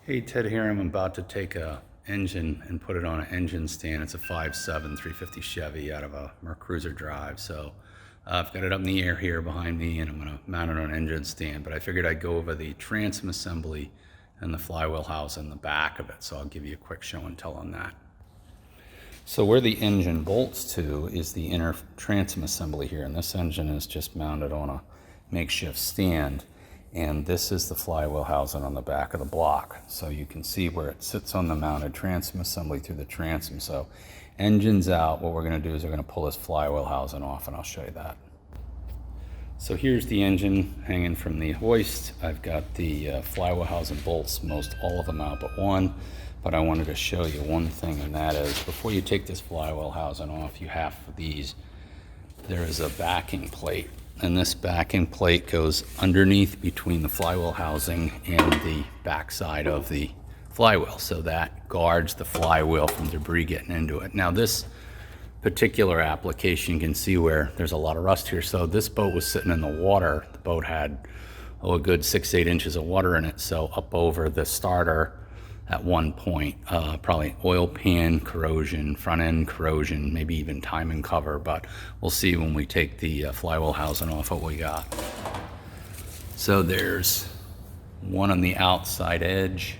Hey, Ted here. I'm about to take a engine and put it on an engine stand. It's a 5.7 350 Chevy out of a Mercruiser drive. So I've got it up in the air here behind me and I'm going to mount it on an engine stand. But I figured I'd go over the transom assembly and the flywheel house in the back of it. So I'll give you a quick show and tell on that. So where the engine bolts to is the inner transom assembly here. And this engine is just mounted on a makeshift stand. And this is the flywheel housing on the back of the block. So you can see where it sits on the mounted transom assembly through the transom. So engine's out. What we're going to do is we're going to pull this flywheel housing off, and I'll show you that. So here's the engine hanging from the hoist. I've got the flywheel housing bolts, most all of them out but one. But I wanted to show you one thing, and that is before you take this flywheel housing off, you have these. There is a backing plate. And this backing plate goes underneath between the flywheel housing and the backside of the flywheel. So that guards the flywheel from debris getting into it. Now this particular application, you can see where there's a lot of rust here. So this boat was sitting in the water. The boat had a good 6-8 inches of water in it. So up over the starter at one point, probably oil pan corrosion, front end corrosion, maybe even timing cover, but we'll see when we take the flywheel housing off what we got. So there's one on the outside edge,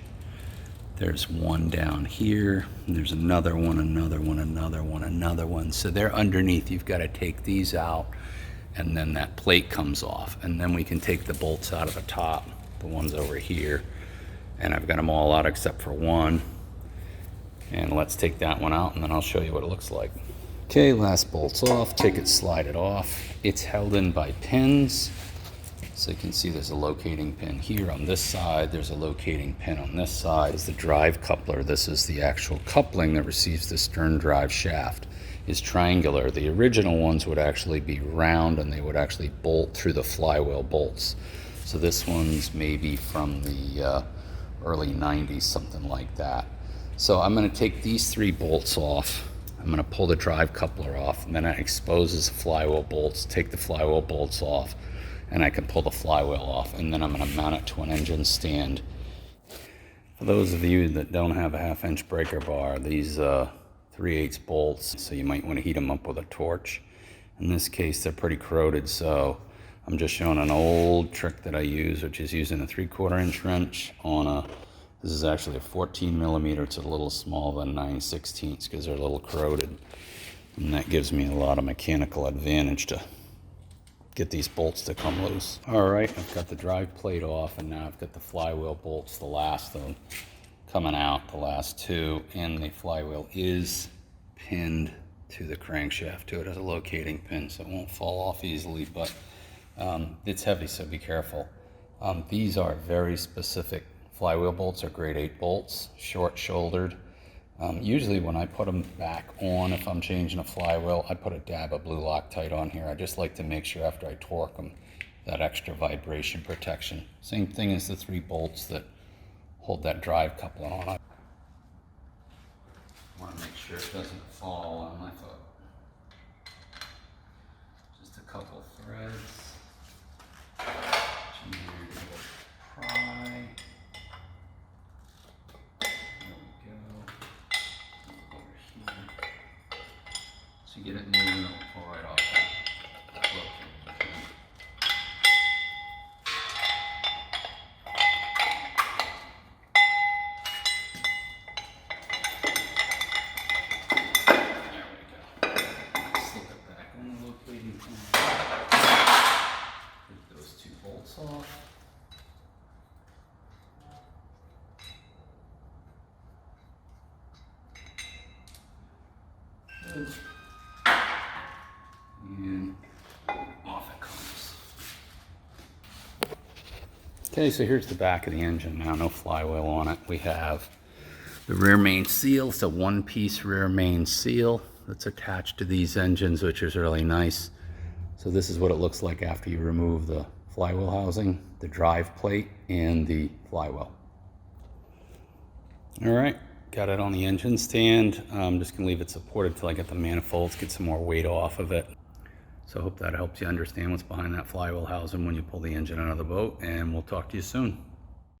there's one down here, and there's another one, another one, another one, another one. So they're underneath. You've got to take these out, and then that plate comes off, and then we can take the bolts out of the top, the ones over here. And I've got them all out except for one. And let's take that one out and then I'll show you what it looks like. Okay, last bolt's off. Take it, slide it off. It's held in by pins. So you can see there's a locating pin here on this side. There's a locating pin on this side. Is the drive coupler. This is the actual coupling that receives the stern drive shaft. Is triangular. The original ones would actually be round and they would actually bolt through the flywheel bolts. So this one's maybe from the early 90s, something like that. So I'm going to take these 3 bolts off. I'm going to pull the drive coupler off, and then it exposes the flywheel bolts, take the flywheel bolts off, and I can pull the flywheel off, and then I'm going to mount it to an engine stand. For those of you that don't have a 1/2-inch breaker bar, these 3/8 bolts, so you might want to heat them up with a torch. In this case, they're pretty corroded, so I'm just showing an old trick that I use, which is using a 3/4 inch wrench on this is actually a 14 millimeter. It's a little smaller than 9/16 because they're a little corroded. And that gives me a lot of mechanical advantage to get these bolts to come loose. All right, I've got the drive plate off, and now I've got the flywheel bolts, the last of them, coming out, the last 2, and the flywheel is pinned to the crankshaft to it as a locating pin, so it won't fall off easily, but it's heavy, so be careful. These are very specific flywheel bolts, are grade 8 bolts, short shouldered. Usually when I put them back on, if I'm changing a flywheel, I put a dab of blue Loctite on here. I just like to make sure after I torque them, that extra vibration protection. Same thing as the 3 bolts that hold that drive coupling on. I want to make sure it doesn't fall on my foot. Just a couple threads. So you get it moving, it'll pull right off that locating pin. There we go. Slip it back on the locating pin. Take those 2 bolts off. Good. And off it comes. Okay, so here's the back of the engine now, no flywheel on it. We have the rear main seal. It's a 1-piece rear main seal that's attached to these engines, which is really nice. So this is what it looks like after you remove the flywheel housing, the drive plate, and the flywheel. All right. Got it on the engine stand. I'm just gonna leave it supported till I get the manifolds, get some more weight off of it. So I hope that helps you understand what's behind that flywheel housing when you pull the engine out of the boat, and we'll talk to you soon.